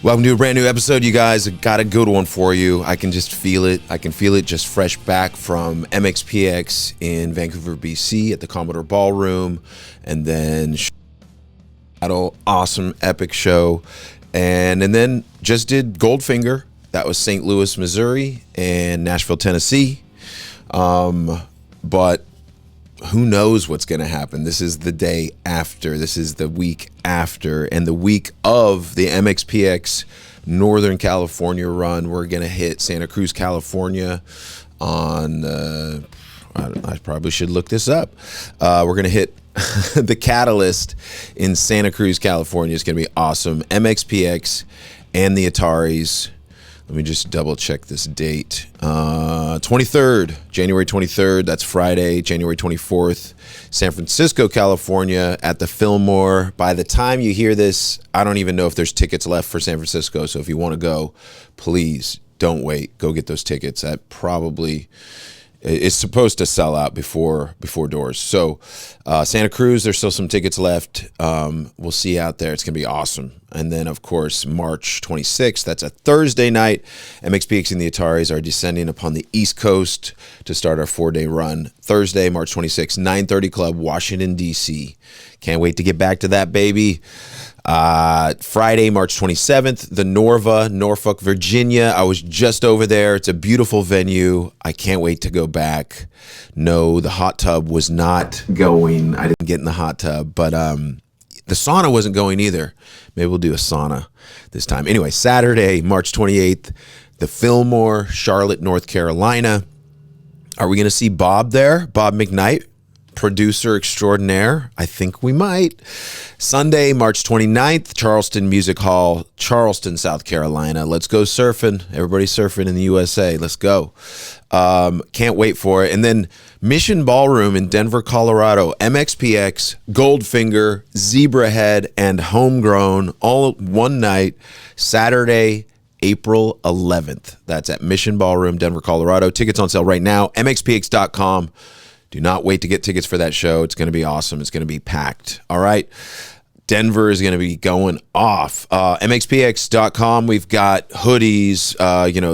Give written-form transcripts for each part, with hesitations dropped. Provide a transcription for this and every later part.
Welcome to a brand new episode, you guys. I got a good one for you. I can just feel it. I can feel it just fresh back from MxPx in Vancouver, BC at the Commodore Ballroom. And then awesome, epic show. And then just did Goldfinger. That was St. Louis, Missouri and Nashville, Tennessee. But who knows what's going to happen? This is the day after. This is the week after. And the week of the MxPx Northern California run, we're going to hit Santa Cruz, California on, I probably should look this up. We're going to hit the Catalyst in Santa Cruz, California. It's going to be awesome. MxPx and the Ataris. Let me just double check this date. 23rd, January 23rd. That's Friday, January 24th. San Francisco, California at the Fillmore. By the time you hear this, I don't even know if there's tickets left for San Francisco. So if you want to go, please don't wait. Go get those tickets. That probably is supposed to sell out before doors. So Santa Cruz, there's still some tickets left. We'll see you out there. It's going to be awesome. And then, of course, March 26th, that's a Thursday night. MxPx and the Ataris are descending upon the East Coast to start our 4-day run. Thursday, March 26th, 9:30 Club, Washington, D.C. Can't wait to get back to that, baby. Friday, March 27th, the Norva, Norfolk, Virginia. I was just over there. It's a beautiful venue. I can't wait to go back. No, the hot tub was not going. I didn't get in the hot tub, but the sauna wasn't going either. Maybe we'll do a sauna this time. Anyway, Saturday, March 28th, the Fillmore, Charlotte, North Carolina. Are we going to see Bob there? Bob McKnight, producer extraordinaire. I think we might. Sunday, March 29th, Charleston Music Hall, Charleston, South Carolina. Let's go surfing. Everybody surfing in the USA. Let's go. Can't wait for it. And then Mission Ballroom in Denver, Colorado. MxPx, Goldfinger, Zebrahead, and Homegrown all one night. Saturday, April 11th. That's at Mission Ballroom, Denver, Colorado. Tickets on sale right now. MxPx.com. Do not wait to get tickets for that show. It's going to be awesome. It's going to be packed. All right. Denver is going to be going off. MxPx.com. We've got hoodies,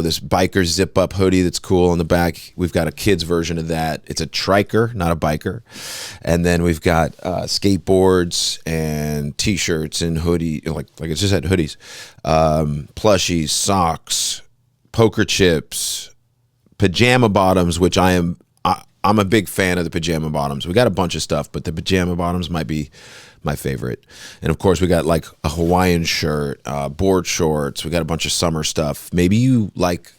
this biker zip up hoodie that's cool on the back. We've got a kid's version of that. It's a triker, not a biker. And then we've got skateboards and t-shirts and hoodie, like I just said, hoodies, plushies, socks, poker chips, pajama bottoms, which I'm a big fan of the pajama bottoms. We got a bunch of stuff, but the pajama bottoms might be my favorite. And of course, we got like a Hawaiian shirt, board shorts. We got a bunch of summer stuff. Maybe you like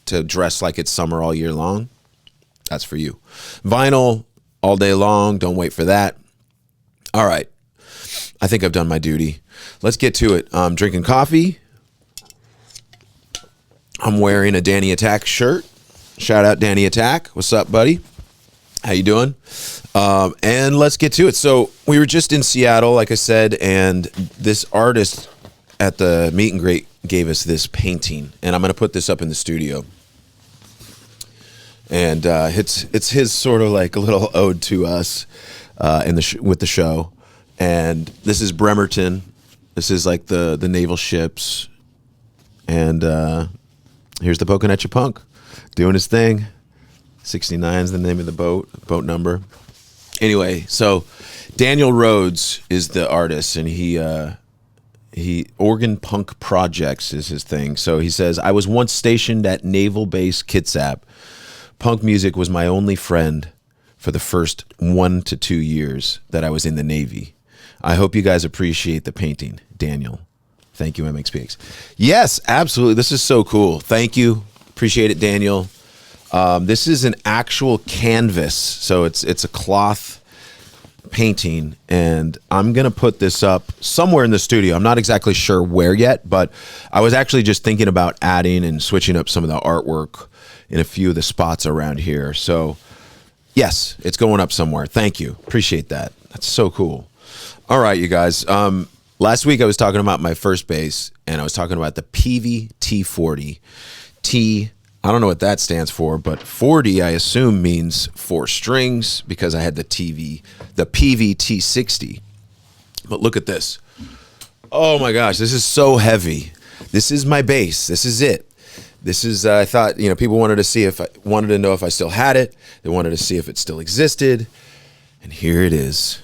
to dress like it's summer all year long. That's for you. Vinyl all day long. Don't wait for that. All right. I think I've done my duty. Let's get to it. I'm drinking coffee. I'm wearing a Danny Attack shirt. Shout out Danny Attack. What's up, buddy? How you doing? And let's get to it. So we were just in Seattle, like I said, and this artist at the meet and greet gave us this painting, and I'm going to put this up in the studio. And it's his sort of like a little ode to us with the show. And this is Bremerton. This is like the naval ships. And here's the Pokinatcha punk doing his thing. 69 is the name of the boat number. Anyway, so Daniel Rhodes is the artist, and he Organ Punk Projects is his thing. So he says, I was once stationed at Naval Base Kitsap. Punk music was my only friend for the first 1 to 2 years that I was in the Navy. I hope you guys appreciate the painting, Daniel. Thank you, MxPx. Yes, absolutely. This is so cool. Thank you. Appreciate it, Daniel. This is an actual canvas, so it's a cloth painting, and I'm gonna put this up somewhere in the studio. I'm not exactly sure where yet, but I was actually just thinking about adding and switching up some of the artwork in a few of the spots around here. So yes, it's going up somewhere. Thank you. Appreciate that. That's so cool. All right, you guys. Last week I was talking about my first bass, and I was talking about the Peavey T-40. I don't know what that stands for, but 40 I assume means 4 strings, because I had the Peavey T-60. But look at this. Oh my gosh, this is so heavy. This is my bass. This is it. This is, I thought, you know, people wanted to know if I still had it. They wanted to see if it still existed. And here it is.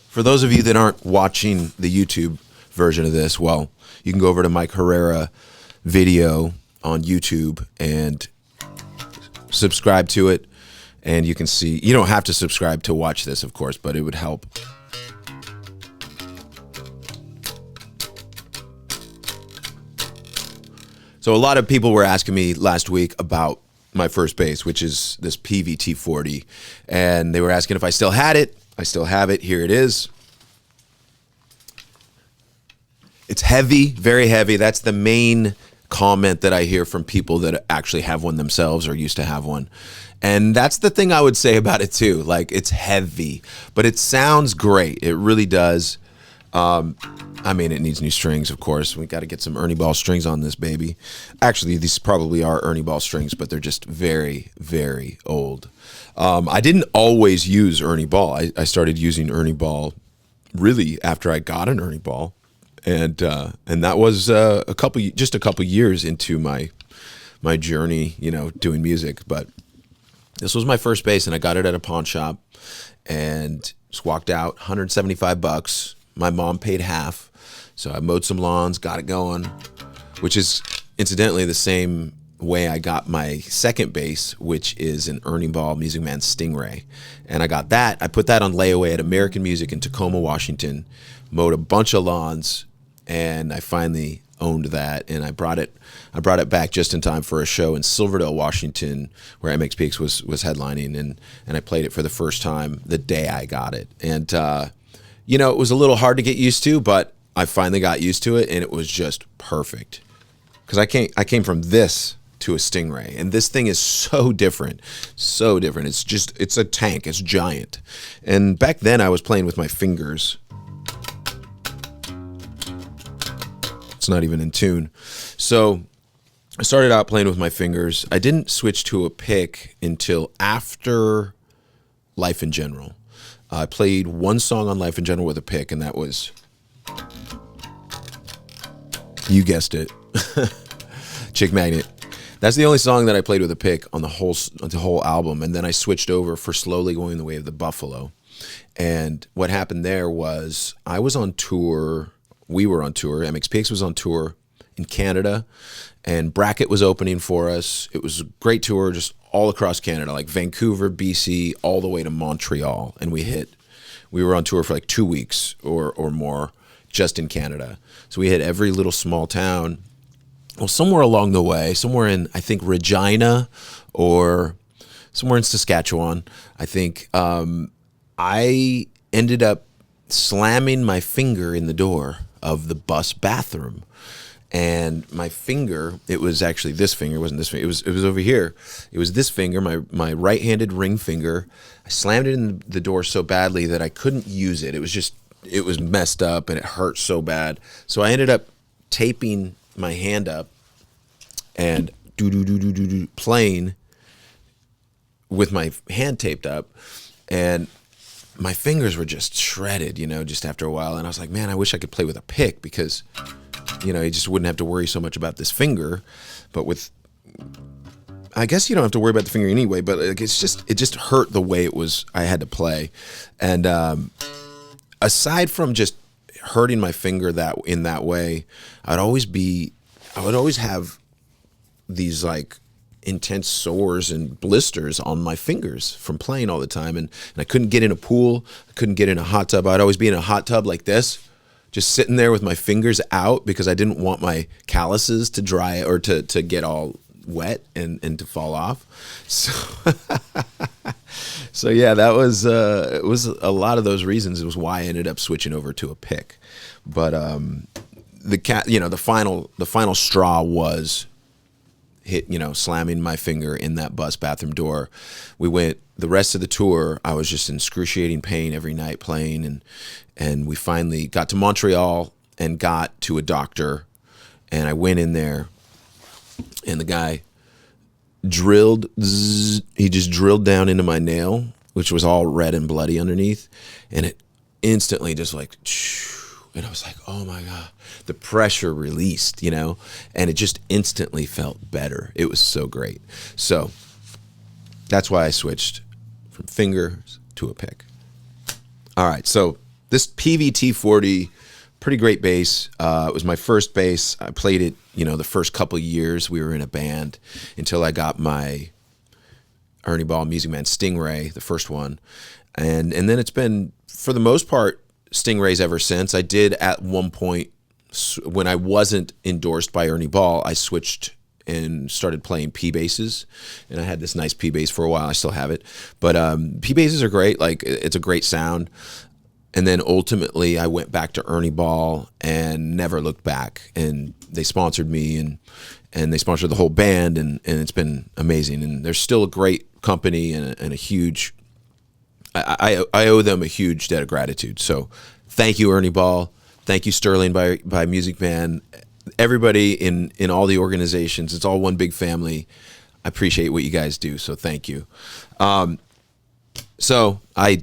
For those of you that aren't watching the YouTube version of this, well, you can go over to Mike Herrera video on YouTube and subscribe to it. And you can see, you don't have to subscribe to watch this, of course, but it would help. So a lot of people were asking me last week about my first bass, which is this Peavey T-40. And they were asking if I still had it. I still have it. Here it is. It's heavy, very heavy. That's the main comment that I hear from people that actually have one themselves or used to have one. And that's the thing I would say about it too. Like, it's heavy, but it sounds great. It really does. I mean, it needs new strings, of course. We got to get some Ernie Ball strings on this baby. Actually, these probably are Ernie Ball strings, but they're just very, very old. I didn't always use Ernie Ball. I started using Ernie Ball really after I got an Ernie Ball, and that was just a couple years into my journey, you know, doing music. But this was my first bass, and I got it at a pawn shop, and just walked out, $175. My mom paid half. So I mowed some lawns, got it going, which is incidentally the same way I got my second bass, which is an Ernie Ball Music Man StingRay. And I got that. I put that on layaway at American Music in Tacoma, Washington, mowed a bunch of lawns, and I finally owned that. And I brought it back just in time for a show in Silverdale, Washington, where MxPx was headlining, and I played it for the first time the day I got it. And you know, it was a little hard to get used to, but I finally got used to it, and it was just perfect. Because I came from this to a StingRay, and this thing is so different, so different. It's a tank. It's giant. And back then, I was playing with my fingers. It's not even in tune. So I started out playing with my fingers. I didn't switch to a pick until after Life in General. I played one song on Life in General with a pick, and that was, you guessed it, Chick Magnet. That's the only song that I played with a pick on the whole album. And then I switched over for Slowly Going the Way of the Buffalo. And what happened there was I was on tour. We were on tour. MxPx was on tour in Canada, and Bracket was opening for us. It was a great tour, just all across Canada, like Vancouver, BC, all the way to Montreal. And we were on tour for like 2 weeks or more just in Canada. So we hit every little small town. Well, somewhere along the way, somewhere in, I think, Regina or somewhere in Saskatchewan, I think, I ended up slamming my finger in the door of the bus bathroom. And my finger, it was actually this finger, it wasn't this finger, it was over here. It was this finger, my right-handed ring finger. I slammed it in the door so badly that I couldn't use it. It was messed up and it hurt so bad. So I ended up taping my hand up and playing with my hand taped up, and my fingers were just shredded, you know, just after a while. And I was like, man, I wish I could play with a pick, because, you know, you just wouldn't have to worry so much about this finger. But with, I guess you don't have to worry about the finger anyway, but it just hurt the way it was, I had to play. And aside from just hurting my finger in that way, I would always have these like intense sores and blisters on my fingers from playing all the time. And I couldn't get in a pool. I couldn't get in a hot tub. I'd always be in a hot tub like this, just sitting there with my fingers out, because I didn't want my calluses to dry or to get all wet and to fall off. So yeah, that was it was a lot of those reasons. It was why I ended up switching over to a pick. But the final straw was slamming my finger in that bus bathroom door. We went the rest of the tour. I was just in excruciating pain every night playing, and we finally got to Montreal and got to a doctor, and I went in there, and the guy he just drilled down into my nail which was all red and bloody underneath, and it instantly just like, and I was like, oh my God, the pressure released, you know, and it just instantly felt better. It was so great. So that's why I switched from fingers to a pick. All right, so this Peavey T-40, pretty great bass. It was my first bass. I played it, you know, the first couple years we were in a band until I got my Ernie Ball Music Man StingRay, the first one. And then it's been, for the most part, StingRays ever since. I did at one point, when I wasn't endorsed by Ernie Ball, I switched and started playing P basses, and I had this nice P bass for a while. I still have it, but P basses are great. Like, it's a great sound. And then ultimately I went back to Ernie Ball and never looked back, and they sponsored me, and they sponsored the whole band, and it's been amazing. And they're still a great company and a huge, I owe them a huge debt of gratitude. So thank you, Ernie Ball. Thank you, Sterling by Music Man. Everybody in all the organizations, it's all one big family. I appreciate what you guys do, so thank you. So I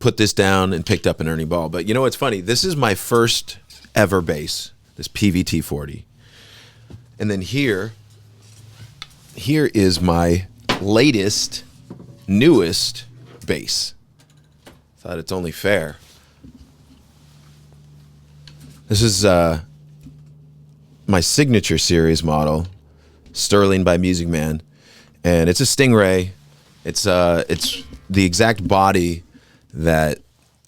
put this down and picked up an Ernie Ball. But you know what's funny? This is my first ever bass, this Peavey T-40. And then here is my latest, newest bass. Thought it's only fair. This is my signature series model, Sterling by Music Man, and it's a StingRay. It's the exact body that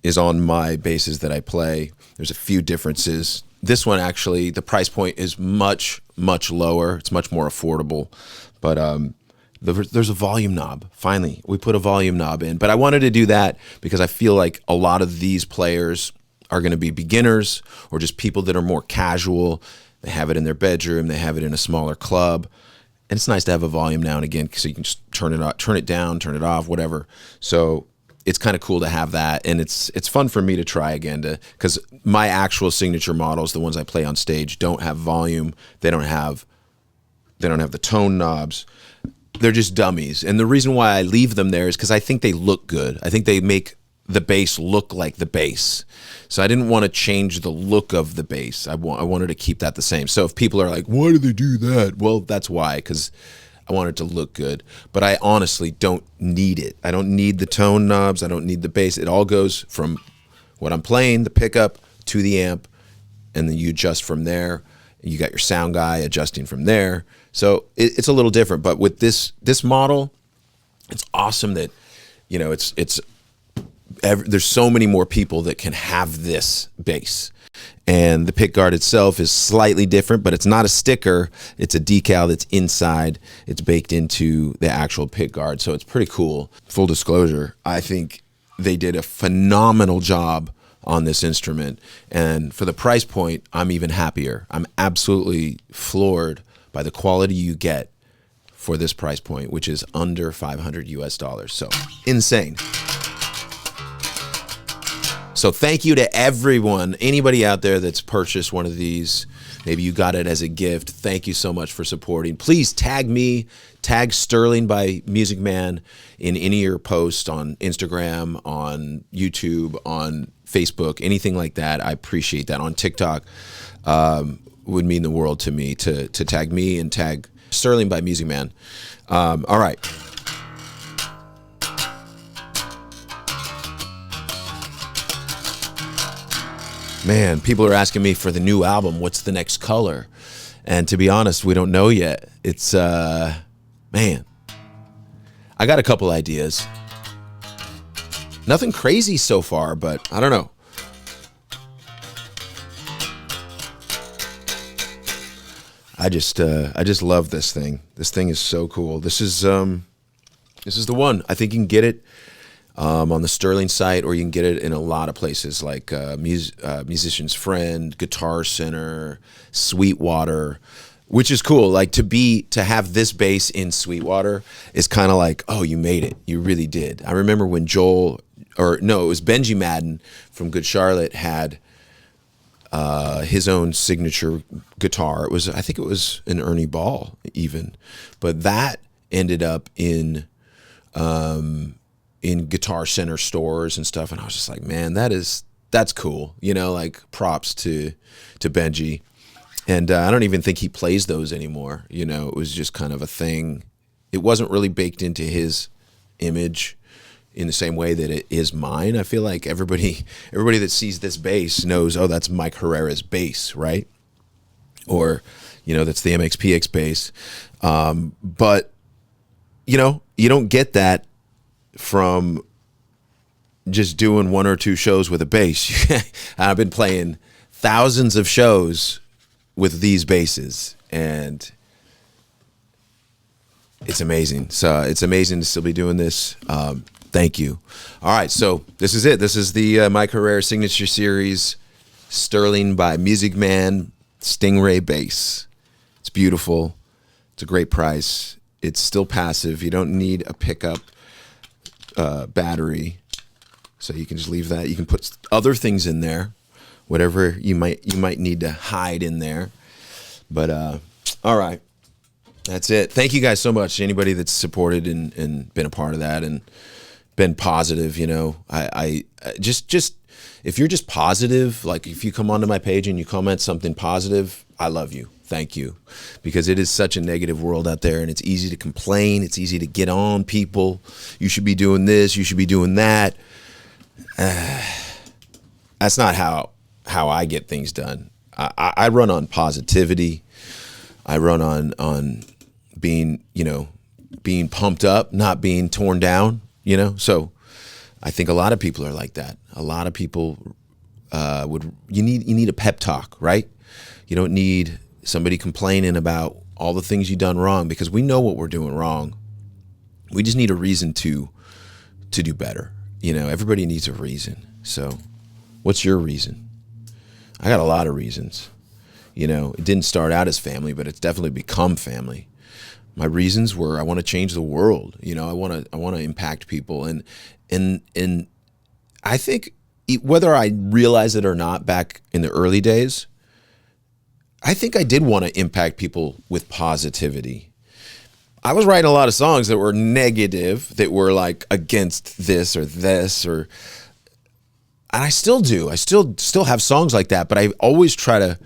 is on my basses that I play. There's a few differences. This one, actually, the price point is much lower. It's much more affordable, but there's a volume knob. Finally, we put a volume knob in, but I wanted to do that because I feel like a lot of these players are going to be beginners or just people that are more casual. They have it in their bedroom, they have it in a smaller club, and it's nice to have a volume now and again so you can just turn it up, turn it down, turn it off, whatever. So it's kind of cool to have that, and it's fun for me to try again, because my actual signature models, the ones I play on stage, don't have volume. They don't have the tone knobs. They're just dummies. And the reason why I leave them there is because I think they look good. I think they make the bass look like the bass. So I didn't want to change the look of the bass. I wanted to keep that the same. So if people are like, why do they do that? Well, that's why, because I want it to look good. But I honestly don't need it. I don't need the tone knobs. I don't need the bass. It all goes from what I'm playing, the pickup, to the amp, and then you adjust from there. You got your sound guy adjusting from there. So it's a little different. But with this model, it's awesome that, you know, there's so many more people that can have this bass. And the pickguard itself is slightly different, but it's not a sticker. It's a decal that's inside. It's baked into the actual pickguard, so it's pretty cool. Full disclosure, I think they did a phenomenal job on this instrument. And for the price point, I'm even happier. I'm absolutely floored by the quality you get for this price point, which is under $500 US. So insane. So thank you to everyone, anybody out there that's purchased one of these. Maybe you got it as a gift. Thank you so much for supporting. Please tag me, tag Sterling by Music Man in any of your posts on Instagram, on YouTube, on Facebook, anything like that. I appreciate that. On TikTok would mean the world to me to tag me and tag Sterling by Music Man. All right. Man, people are asking me for the new album, what's the next color? And to be honest, we don't know yet. It's, man, I got a couple ideas. Nothing crazy so far, but I don't know. I just love this thing. This thing is so cool. This is the one. I think you can get it on the Sterling site, or you can get it in a lot of places like Musician's Friend, Guitar Center, Sweetwater, which is cool. Like to have this bass in Sweetwater is kind of like, oh, you made it. You really did. I remember when it was Benji Madden from Good Charlotte had his own signature guitar. I think it was an Ernie Ball even, but that ended up in in Guitar Center stores and stuff. And I was just like, man, that's cool. You know, like props to Benji. And I don't even think he plays those anymore. You know, it was just kind of a thing. It wasn't really baked into his image in the same way that it is mine. I feel like everybody that sees this bass knows, oh, that's Mike Herrera's bass, right? Or, you know, that's the MxPx bass. But, you know, you don't get that from just doing 1 or 2 shows with a bass. I've been playing thousands of shows with these basses, and it's amazing. So it's amazing to still be doing this. Thank you. All right, so this is it. This is the Mike Herrera Signature Series, Sterling by Music Man, StingRay bass. It's beautiful. It's a great price. It's still passive. You don't need a pickup battery, so you can just leave that. You can put other things in there, whatever you might need to hide in there. But all right, that's it. Thank you guys so much. Anybody that's supported and been a part of that and been positive, you know, I just if you're just positive, like if you come onto my page and you comment something positive, I love you. Thank you. Because it is such a negative world out there, and it's easy to complain. It's easy to get on people. You should be doing this. You should be doing that. That's not how I get things done. I run on positivity. I run on being, you know, being pumped up, not being torn down, you know? So I think a lot of people are like that. A lot of people you need a pep talk, right? You don't need somebody complaining about all the things you've done wrong, because we know what we're doing wrong. We just need a reason to do better. You know, everybody needs a reason. So what's your reason? I got a lot of reasons. You know, it didn't start out as family, but it's definitely become family. My reasons were I want to change the world. You know, I want to impact people, and I think whether I realized it or not back in the early days, I think I did want to impact people with positivity. I was writing a lot of songs that were negative, that were like against this, and I still do. I still have songs like that, but I always try to.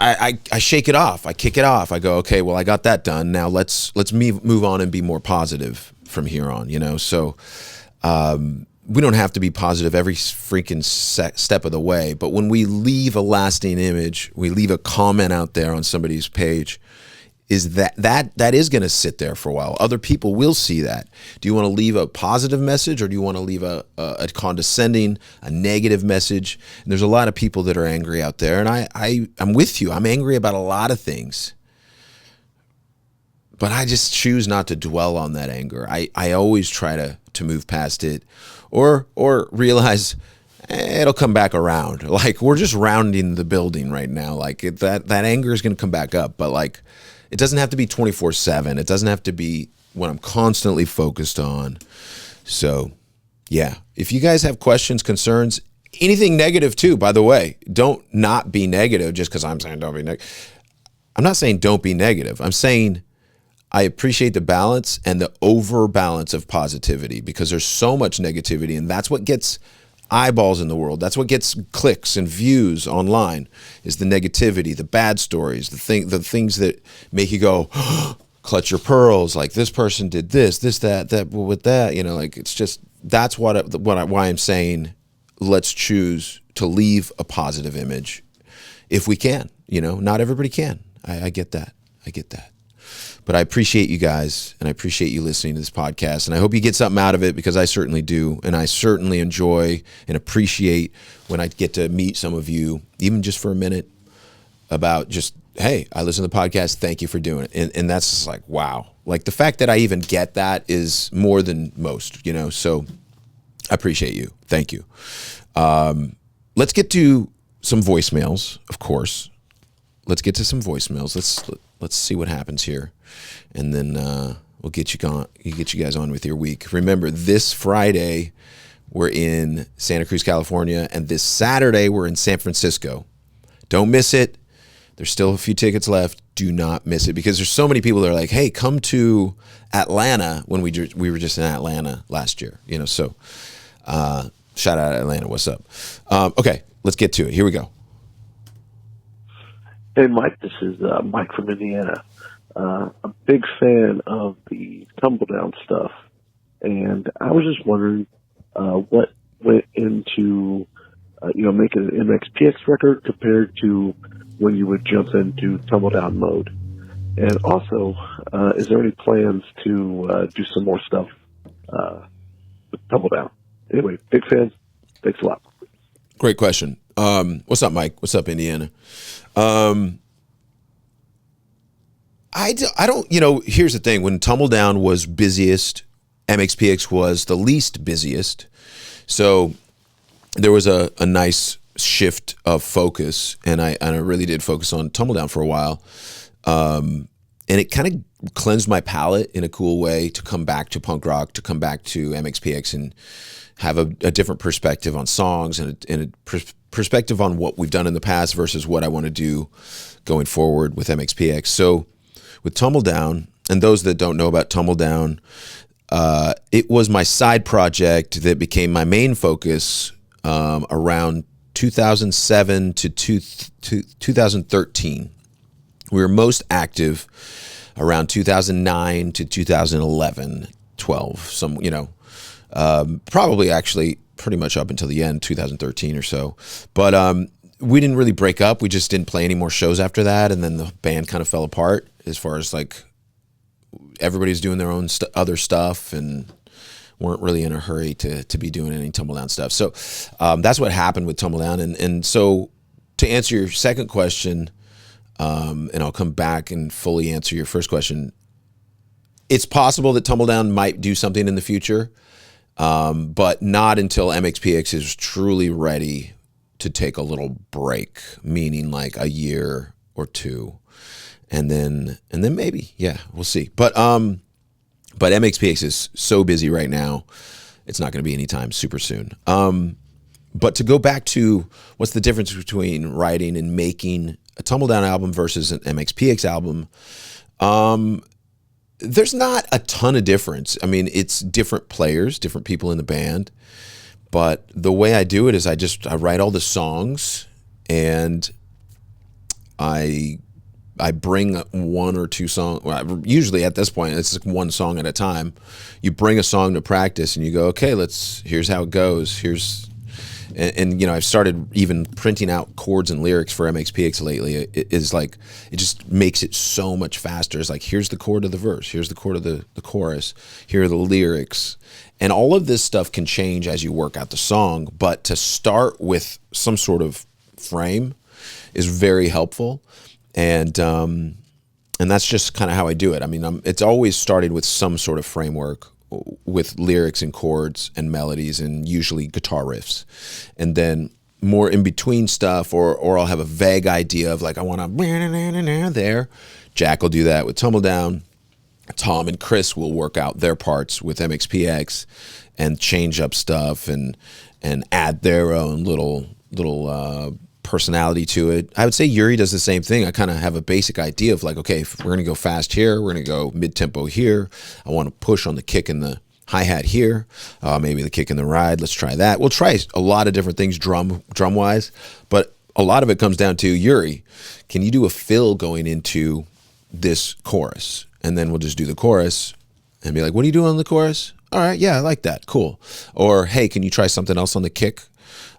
I shake it off. I kick it off. I go, okay, well, I got that done. Now let's move on and be more positive from here on. You know, so we don't have to be positive every freaking step of the way. But when we leave a lasting image, we leave a comment out there on somebody's page, is that is going to sit there for a while. Other people will see that. Do you want to leave a positive message, or do you want to leave a condescending, a negative message? And there's a lot of people that are angry out there, and I'm with you. I'm angry about a lot of things, but I just choose not to dwell on that anger. I always try to move past it, or realize it'll come back around. Like, we're just rounding the building right now. Like that anger is going to come back up, but like, it doesn't have to be 24/7. It doesn't have to be what I'm constantly focused on. So, yeah. If you guys have questions, concerns, anything negative too, by the way, don't not be negative just because I'm saying don't be negative. I'm not saying don't be negative. I'm saying I appreciate the balance and the overbalance of positivity, because there's so much negativity, and that's what gets eyeballs in the world. That's what gets clicks and views online, is the negativity, the bad stories, the things that make you go, clutch your pearls, like this person did this, that with that, you know, like, it's just, that's why I'm saying let's choose to leave a positive image if we can. You know, not everybody can. I get that. But I appreciate you guys, and I appreciate you listening to this podcast, and I hope you get something out of it, because I certainly do, and I certainly enjoy and appreciate when I get to meet some of you, even just for a minute, about just, hey, I listen to the podcast, thank you for doing it. And that's just like, wow. Like, the fact that I even get that is more than most, you know, so I appreciate you. Thank you. Let's get to some voicemails, of course. Let's get to some voicemails. Let's see what happens here, and then we'll get you guys on with your week. Remember, this Friday we're in Santa Cruz, California, and this Saturday we're in San Francisco. Don't miss it. There's still a few tickets left. Do not miss it, because there's so many people that are like, hey, come to Atlanta, when we were just in Atlanta last year, you know. So shout out Atlanta. What's up? Okay, let's get to it. Here we go. Hey, Mike, this is Mike from Indiana. A big fan of the Tumbledown stuff, and I was just wondering what went into making an MxPx record compared to when you would jump into Tumbledown mode. And also, is there any plans to do some more stuff with Tumbledown? Anyway, big fans. Thanks a lot. Great question. What's up, Mike? What's up, Indiana? I don't, here's the thing. When Tumbledown was busiest, MxPx was the least busiest. So there was a nice shift of focus, and I really did focus on Tumbledown for a while. And it kind of cleansed my palate in a cool way to come back to punk rock, to come back to MxPx and have a different perspective on songs and a perspective on what we've done in the past versus what I want to do going forward with MxPx. So with Tumbledown, and those that don't know about Tumbledown, it was my side project that became my main focus around 2007 to 2013. We were most active around 2009 to 2011, 12, probably actually pretty much up until the end, 2013 or so. But we didn't really break up. We just didn't play any more shows after that. And then the band kind of fell apart as far as like everybody's doing their own other stuff and weren't really in a hurry to be doing any Tumbledown stuff. So that's what happened with Tumbledown. And so to answer your second question, and I'll come back and fully answer your first question, it's possible that Tumbledown might do something in the future, but not until MxPx is truly ready to take a little break, meaning like a year or two. And then maybe, yeah, we'll see. But MxPx is so busy right now, it's not going to be anytime super soon. But to go back to what's the difference between writing and making a Tumbledown album versus an MxPx album, there's not a ton of difference. I mean, it's different players, different people in the band. But the way I do it is I write all the songs, and I bring one or two songs. Well, usually at this point, it's one song at a time. You bring a song to practice and you go, okay, here's how it goes. And I've started even printing out chords and lyrics for MxPx lately. It just makes it so much faster. It's like, here's the chord of the verse. Here's the chord of the chorus. Here are the lyrics. And all of this stuff can change as you work out the song. But to start with some sort of frame is very helpful. And that's just kind of how I do it. I mean, it's always started with some sort of framework with lyrics and chords and melodies and usually guitar riffs. And then more in between stuff, or I'll have a vague idea of like, I want to there. Jack will do that with Tumbledown. Tom and Chris will work out their parts with MxPx and change up stuff and add their own little personality to it. I would say Yuri does the same thing. I kind of have a basic idea of like, okay, if we're going to go fast here, we're going to go mid-tempo here. I want to push on the kick and the hi-hat here, maybe the kick and the ride. Let's try that. We'll try a lot of different things drum-wise, but a lot of it comes down to, Yuri, can you do a fill going into this chorus? And then we'll just do the chorus and be like, what are you doing on the chorus? All right, yeah, I like that. Cool. Or, hey, can you try something else on the kick?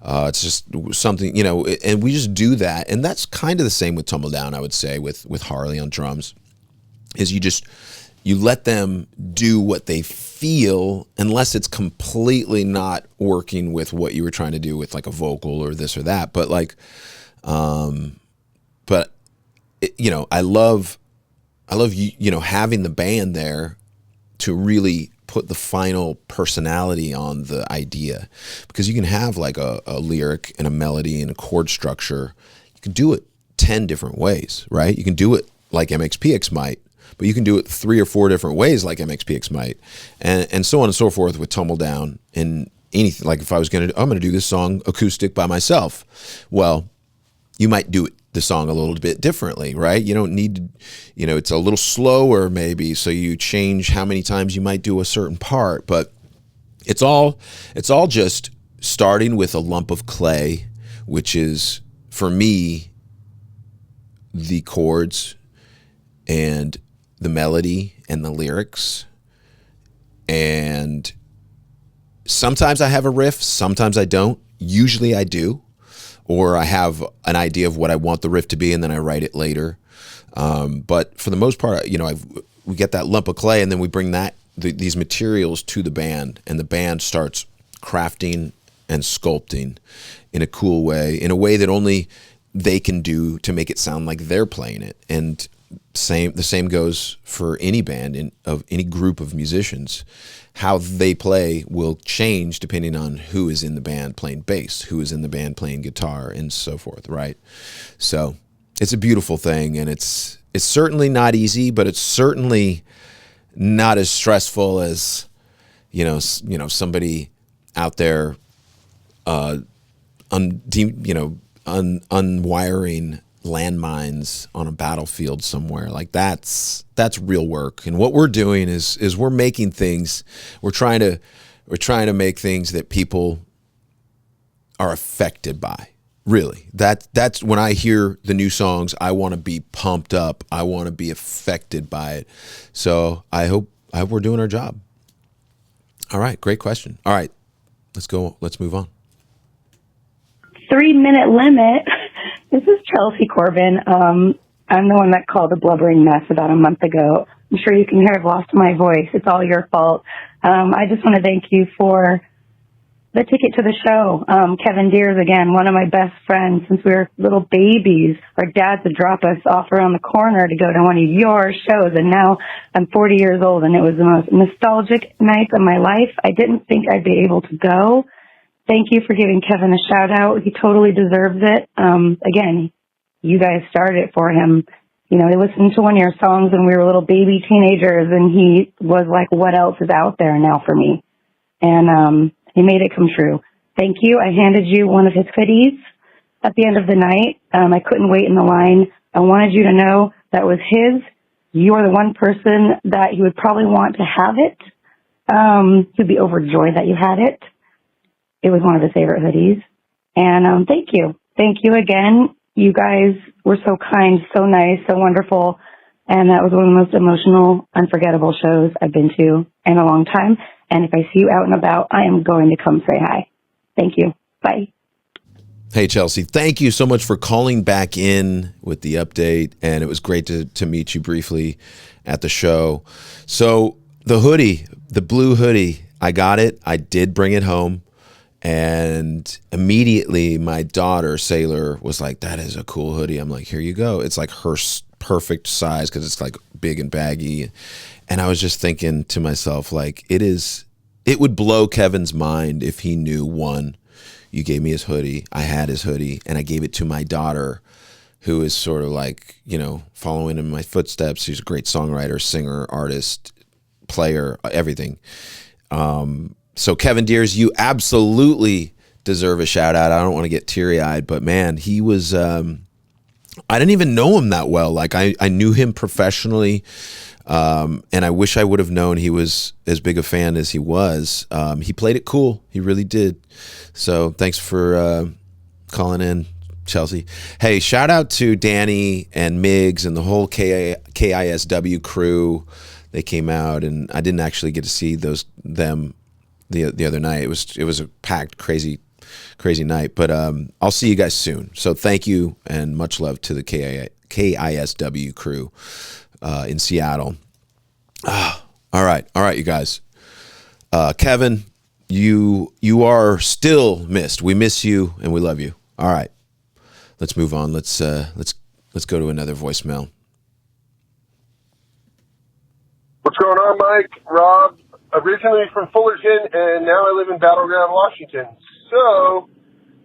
It's just something, and we just do that. And that's kind of the same with Tumbledown, I would say, with Harley on drums, is you let them do what they feel, unless it's completely not working with what you were trying to do with like a vocal or this or that. But like, I love having the band there to really put the final personality on the idea, because you can have like a lyric and a melody and a chord structure. You can do it 10 different ways, right? You can do it like MxPx might, but you can do it 3 or 4 different ways like MxPx might, and so on and so forth with Tumbledown. And anything, like if I'm going to do this song acoustic by myself, well, you might do it the song a little bit differently, right? You don't need to, it's a little slower maybe, so you change how many times you might do a certain part, but it's all just starting with a lump of clay, which is, for me, the chords and the melody and the lyrics. And sometimes I have a riff, sometimes I don't. Usually I do. Or I have an idea of what I want the riff to be, and then I write it later. But for the most part, we get that lump of clay, and then we bring these materials to the band, and the band starts crafting and sculpting in a cool way, in a way that only they can do to make it sound like they're playing it. And the same goes for any band of any group of musicians. How they play will change depending on who is in the band playing bass, who is in the band playing guitar, and so forth, right? So it's a beautiful thing, and it's certainly not easy, but it's certainly not as stressful as somebody out there unwiring landmines on a battlefield somewhere. Like that's real work. And what we're doing is we're making things, we're trying to make things that people are affected by. Really, that's when I hear the new songs, I want to be pumped up, I want to be affected by it. So I hope we're doing our job. All right, great question. All right, let's move on. 3-minute limit. This is Chelsea Corbin. I'm the one that called a blubbering mess about a month ago. I'm sure you can hear I've lost my voice. It's all your fault. I just want to thank you for the ticket to the show. Kevin Diers, again, one of my best friends since we were little babies. Our dads would drop us off around the corner to go to one of your shows, and now I'm 40 years old, and it was the most nostalgic night of my life. I didn't think I'd be able to go. Thank you for giving Kevin a shout out. He totally deserves it. Again, you guys started it for him. He listened to one of your songs when we were little baby teenagers, and he was like, what else is out there now for me? And he made it come true. Thank you. I handed you one of his hoodies at the end of the night. I couldn't wait in the line. I wanted you to know that was his. You are the one person that he would probably want to have it. He'd be overjoyed that you had it. It was one of his favorite hoodies. And thank you. Thank you again. You guys were so kind, so nice, so wonderful. And that was one of the most emotional, unforgettable shows I've been to in a long time. And if I see you out and about, I am going to come say hi. Thank you. Bye. Hey, Chelsea, thank you so much for calling back in with the update. And it was great to meet you briefly at the show. So the hoodie, the blue hoodie, I got it. I did bring it home. And immediately my daughter, Sailor, was like, that is a cool hoodie. I'm like, here you go. It's like her perfect size because it's like big and baggy. And I was just thinking to myself, like, it would blow Kevin's mind if he knew, one, you gave me his hoodie, I had his hoodie, and I gave it to my daughter, who is sort of like, following in my footsteps. She's a great songwriter, singer, artist, player, everything. So Kevin Diers, you absolutely deserve a shout out. I don't want to get teary eyed, but man, he was, I didn't even know him that well. Like I knew him professionally. And I wish I would have known he was as big a fan as he was. He played it cool. He really did. So thanks for, calling in, Chelsea. Hey, shout out to Danny and Miggs and the whole KISW crew. They came out, and I didn't actually get to see them the other night. It was a packed, crazy night, but I'll see you guys soon. So thank you, and much love to the KISW crew in Seattle. All right, you guys. Kevin, you are still missed. We miss you and we love you. All right, let's move on. Let's go to another voicemail. What's going on, Mike? Rob, originally from Fullerton, and now I live in Battleground, Washington. So,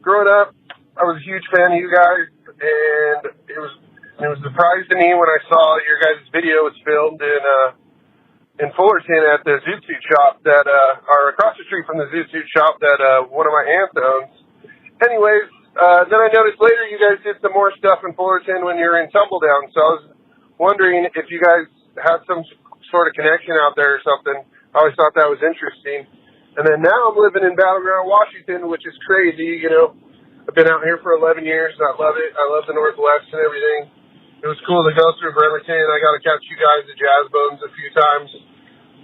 growing up, I was a huge fan of you guys, and it was a surprise to me when I saw your guys' video was filmed in Fullerton at the Zoot Suit shop or across the street from the Zoot Suit shop that one of my aunts owns. Anyways, then I noticed later you guys did some more stuff in Fullerton when you were in Tumbledown, so I was wondering if you guys had some sort of connection out there or something. I always thought that was interesting. And then now I'm living in Battleground, Washington, which is crazy. You know, I've been out here for 11 years, and I love it. I love the Northwest and everything. It was cool to go through Bremerton. I got to catch you guys at Jazz Bones a few times.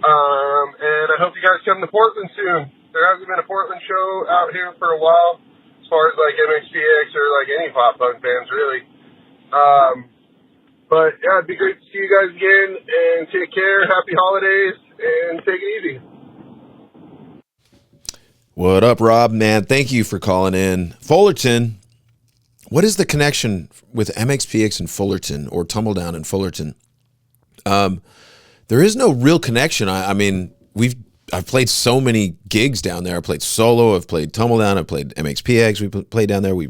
And I hope you guys come to Portland soon. There hasn't been a Portland show out here for a while, as far as like MxPx or like any pop punk bands, really. But yeah, it'd be great to see you guys again, and take care. Happy holidays, and take it easy. What up, Rob? Man, thank you for calling in. Fullerton, what is the connection with MxPx and Fullerton, or Tumbledown and Fullerton? There is no real connection. I mean, I've played so many gigs down there. I played solo. I've played Tumbledown. I played MxPx. We played down there. We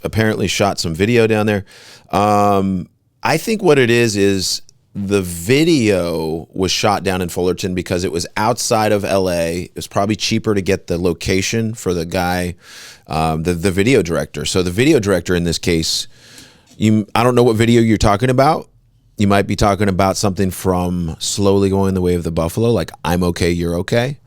apparently shot some video down there. I think what it is the video was shot down in Fullerton because it was outside of LA. It was probably cheaper to get the location for the guy, the video director. So the video director in this case, I don't know what video you're talking about. You might be talking about something from Slowly Going the Way of the Buffalo, like I'm Okay, You're Okay.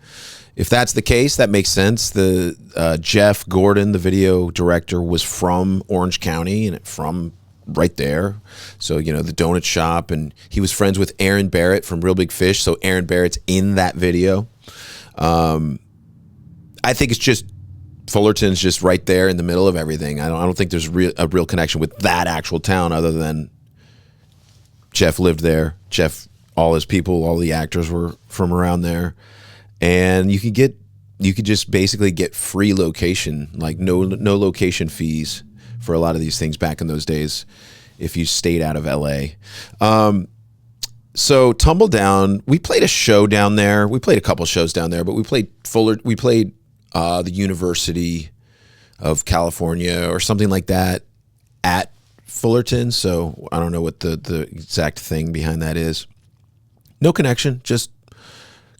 If that's the case, that makes sense. The Jeff Gordon, the video director, was from Orange County and from right there. So, you know, the donut shop, and he was friends with Aaron Barrett from Real Big Fish. So Aaron Barrett's in that video. I think it's just Fullerton's just right there in the middle of everything. I don't think there's a real connection with that actual town other than Jeff lived there. Jeff, all his people, all the actors were from around there. And you could just basically get free location, like no location fees for a lot of these things back in those days if you stayed out of LA. So Tumbledown, we played a show down there. We played a couple shows down there, but we played the University of California or something like that at Fullerton. So I don't know what the exact thing behind that is. No connection, just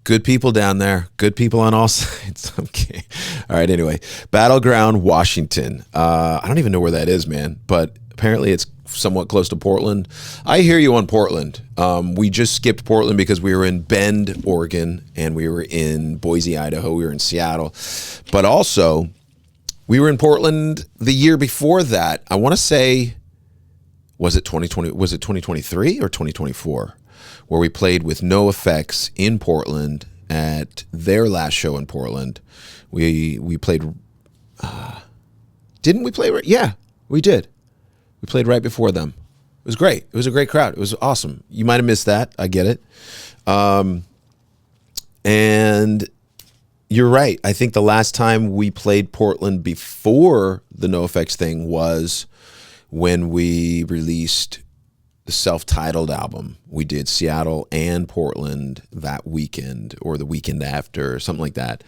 good people down there. Good people on all sides. Okay. All right. Anyway, Battleground, Washington. I don't even know where that is, man, but apparently it's somewhat close to Portland. I hear you on Portland. We just skipped Portland because we were in Bend, Oregon, and we were in Boise, Idaho. We were in Seattle, but also we were in Portland the year before that. I want to say, was it 2020? Was it 2023 or 2024? Where we played with NoFX in Portland at their last show in Portland. We played, didn't we play right? Yeah, we did. We played right before them. It was great. It was a great crowd. It was awesome. You might have missed that. I get it. And you're right. I think the last time we played Portland before the NoFX thing was when we released the self-titled album. We did Seattle and Portland that weekend or the weekend after or something like that.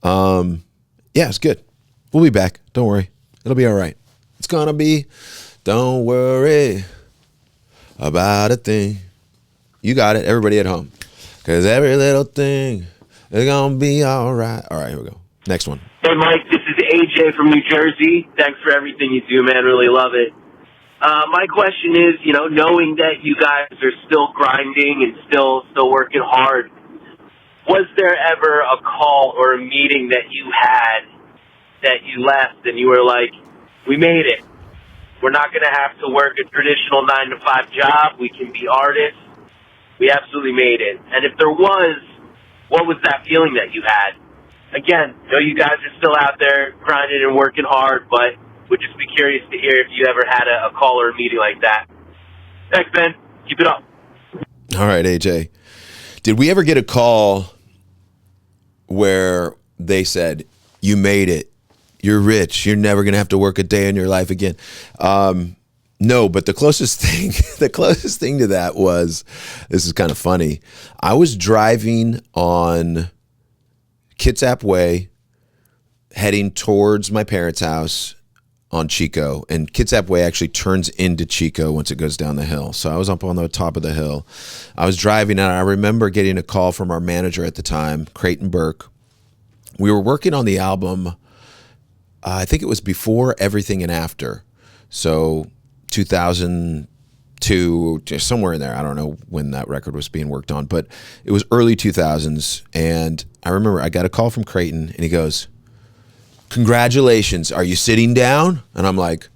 Yeah, it's good. We'll be back. Don't worry. It'll be all right. It's gonna be, don't worry about a thing. You got it. Everybody at home. Because every little thing is gonna be all right. All right, here we go. Next one. Hey, Mike, this is AJ from New Jersey. Thanks for everything you do, man. Really love it. My question is, you know, knowing that you guys are still grinding and still working hard, was there ever a call or a meeting that you had that you left and you were like, we made it. We're not going to have to work a traditional 9-to-5 job. We can be artists. We absolutely made it. And if there was, what was that feeling that you had? Again, I know you guys are still out there grinding and working hard, but would just be curious to hear if you ever had a call or a meeting like that. Thanks, man. Keep it up. All right, AJ. Did we ever get a call where they said, you made it, you're rich, you're never going to have to work a day in your life again? No, but the closest thing to that was, this is kind of funny. I was driving on Kitsap Way, heading towards my parents' house on Chico, and Kitsap Way actually turns into Chico once it goes down the hill. So I was up on the top of the hill. I was driving, and I remember getting a call from our manager at the time, Creighton Burke. We were working on the album I think it was before Everything and After. So 2002, somewhere in there. I don't know when that record was being worked on, but it was early 2000s. And I remember I got a call from Creighton, and he goes, "Congratulations, are you sitting down?" And I'm like,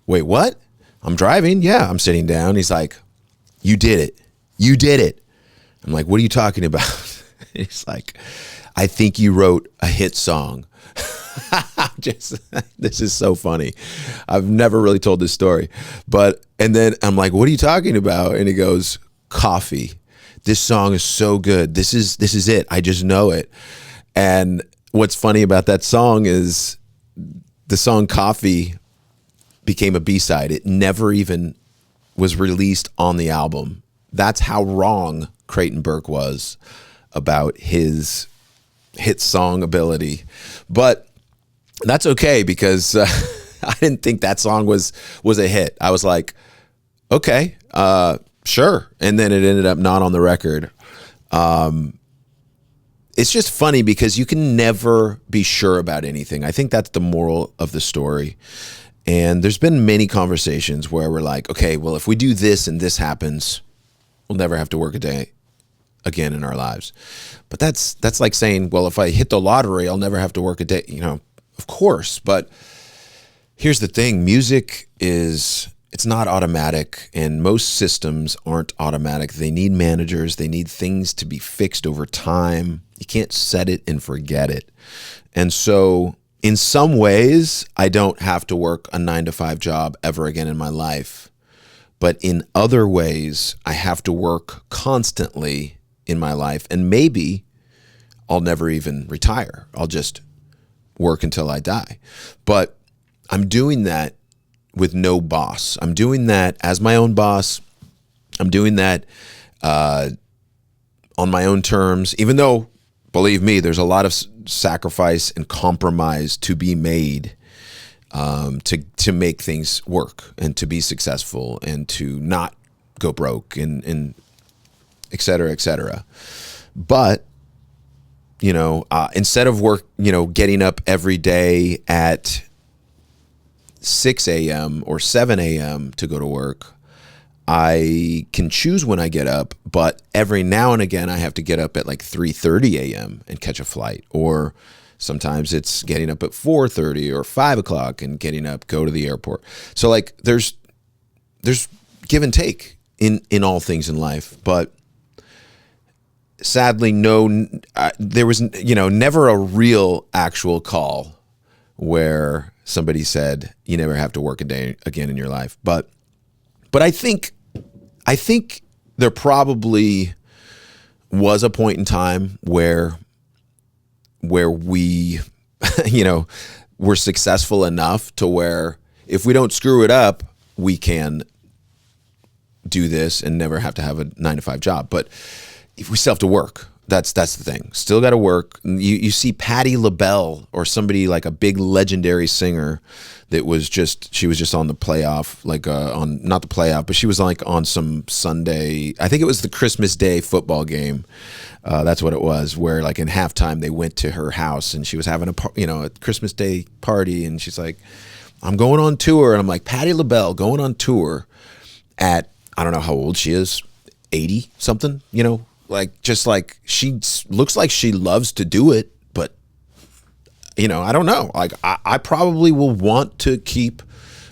"Wait, what? I'm driving. Yeah, I'm sitting down." He's like, "You did it. You did it." I'm like, "What are you talking about?" He's like, "I think you wrote a hit song." This is so funny. I've never really told this story, and then I'm like, "What are you talking about?" And he goes, "Coffee. This song is so good. This is it. I just know it." And what's funny about that song is the song Coffee became a B-side. It never even was released on the album. That's how wrong Creighton Burke was about his hit song ability. But that's okay, because I didn't think that song was a hit. I was like, okay, sure. And then it ended up not on the record. It's just funny because you can never be sure about anything. I think that's the moral of the story. And there's been many conversations where we're like, okay, well, if we do this and this happens, we'll never have to work a day again in our lives. But that's like saying, well, if I hit the lottery, I'll never have to work a day. Of course. But here's the thing. Music it's not automatic, and most systems aren't automatic. They need managers. They need things to be fixed over time. You can't set it and forget it. And so in some ways, I don't have to work a 9-to-5 job ever again in my life. But in other ways, I have to work constantly in my life. And maybe I'll never even retire. I'll just work until I die. But I'm doing that with no boss. I'm doing that as my own boss. I'm doing that on my own terms, even though, believe me, there's a lot of sacrifice and compromise to be made to make things work and to be successful and to not go broke and et cetera, et cetera. But, instead of getting up every day at 6 a.m. or 7 a.m. to go to work, I can choose when I get up, but every now and again I have to get up at like 3:30 a.m. and catch a flight. Or sometimes it's getting up at 4:30 or 5 o'clock and getting up, go to the airport. So like there's give and take in all things in life. But sadly, there was never a real actual call where somebody said you never have to work a day again in your life. But I think there probably was a point in time where we, were successful enough to where if we don't screw it up, we can do this and never have to have a 9-to-5 job. But if we still have to work, that's the thing. Still got to work. You see Patti LaBelle or somebody like a big legendary singer that was she was just on the playoff, not the playoff, but she was like on some Sunday, I think it was the Christmas Day football game. That's what it was, where like in halftime they went to her house and she was having a Christmas Day party, and she's like, "I'm going on tour." And I'm like, Patti LaBelle going on tour at, I don't know how old she is, 80 something, like she looks like she loves to do it, but I don't know. Like I probably will want to keep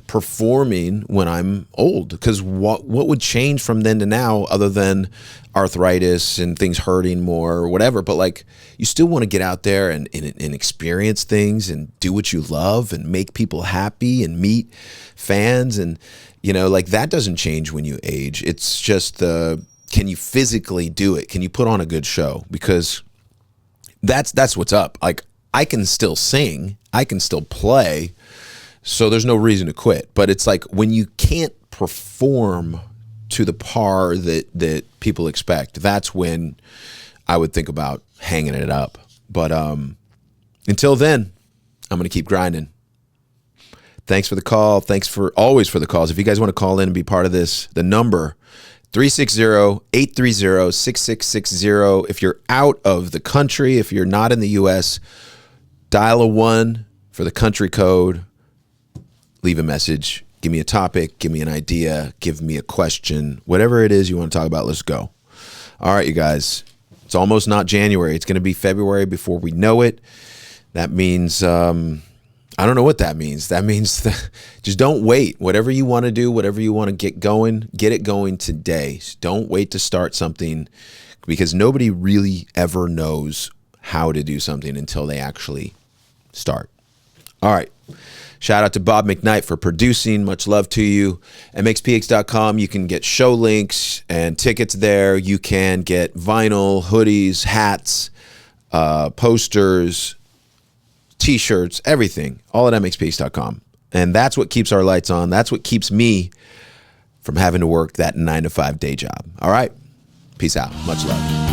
performing when I'm old, because what would change from then to now other than arthritis and things hurting more or whatever? But like you still want to get out there and experience things and do what you love and make people happy and meet fans, and like that doesn't change when you age. It's just can you physically do it? Can you put on a good show? Because that's what's up. Like I can still sing, I can still play, so there's no reason to quit. But it's like when you can't perform to the par that people expect, that's when I would think about hanging it up. But until then, I'm going to keep grinding. Thanks for the call. Thanks always for the calls. If you guys want to call in and be part of this, the number 360-830-6660. If you're out of the country, if you're not in the U.S., dial a 1, for the country code, leave a message. Give me a topic. Give me an idea. Give me a question. Whatever it is you want to talk about, let's go. All right, you guys. It's almost not January. It's going to be February before we know it. That means, I don't know what that means. That means just don't wait. Whatever you want to do, whatever you want to get it going today. Don't wait to start something, because nobody really ever knows how to do something until they actually start. All right. Shout out to Bob McKnight for producing. Much love to you. MxPx.com. You can get show links and tickets there. You can get vinyl, hoodies, hats, posters, T-shirts, everything. All at MxPx.com. And that's what keeps our lights on. That's what keeps me from having to work that 9 to 5 day job. All right. Peace out. Much love.